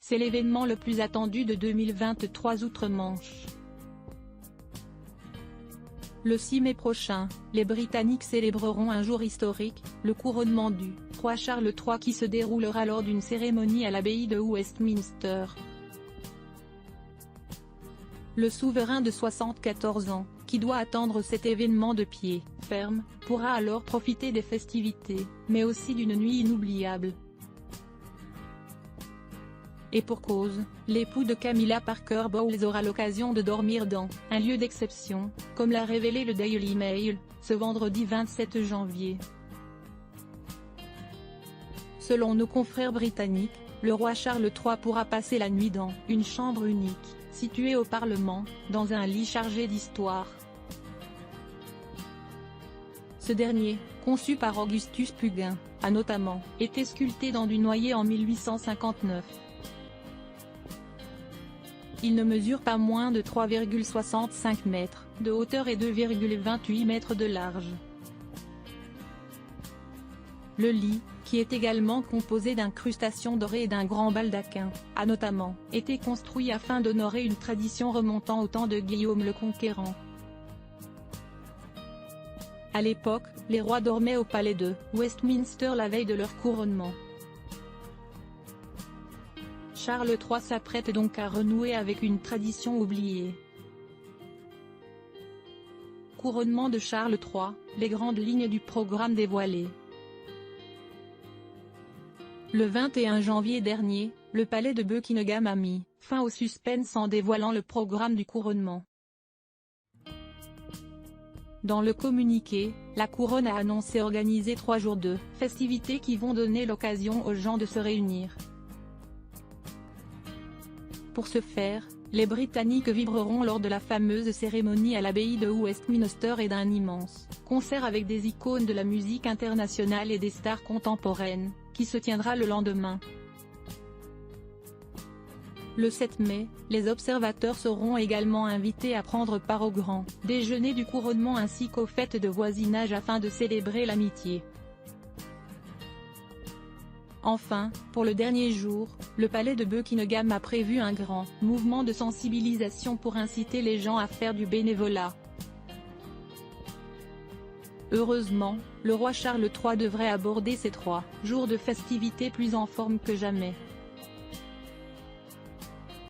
c'est l'événement le plus attendu de 2023 outre-Manche. Le 6 mai prochain, les Britanniques célébreront un jour historique, le couronnement du roi Charles III qui se déroulera lors d'une cérémonie à l'abbaye de Westminster. Le souverain de 74 ans, qui doit attendre cet événement de pied ferme, pourra alors profiter des festivités, mais aussi d'une nuit inoubliable. Et pour cause, l'époux de Camilla Parker Bowles aura l'occasion de dormir dans un lieu d'exception, comme l'a révélé le Daily Mail, ce vendredi 27 janvier. Selon nos confrères britanniques, le roi Charles III pourra passer la nuit dans une chambre unique, située au Parlement, dans un lit chargé d'histoire. Ce dernier, conçu par Augustus Pugin, a notamment été sculpté dans du noyer en 1859. Il ne mesure pas moins de 3,65 mètres de hauteur et 2,28 mètres de large. Le lit, qui est également composé d'incrustations dorées et d'un grand baldaquin, a notamment été construit afin d'honorer une tradition remontant au temps de Guillaume le Conquérant. À l'époque, les rois dormaient au palais de Westminster la veille de leur couronnement. Charles III s'apprête donc à renouer avec une tradition oubliée. Couronnement de Charles III, les grandes lignes du programme dévoilées. Le 21 janvier dernier, le palais de Buckingham a mis fin au suspense en dévoilant le programme du couronnement. Dans le communiqué, la couronne a annoncé organiser 3 jours de festivités qui vont donner l'occasion aux gens de se réunir. Pour ce faire, les Britanniques vibreront lors de la fameuse cérémonie à l'abbaye de Westminster et d'un immense concert avec des icônes de la musique internationale et des stars contemporaines, qui se tiendra le lendemain. Le 7 mai, les observateurs seront également invités à prendre part au grand déjeuner du couronnement ainsi qu'aux fêtes de voisinage afin de célébrer l'amitié. Enfin, pour le dernier jour, le palais de Buckingham a prévu un grand mouvement de sensibilisation pour inciter les gens à faire du bénévolat. Heureusement, le roi Charles III devrait aborder ces 3 jours de festivités plus en forme que jamais.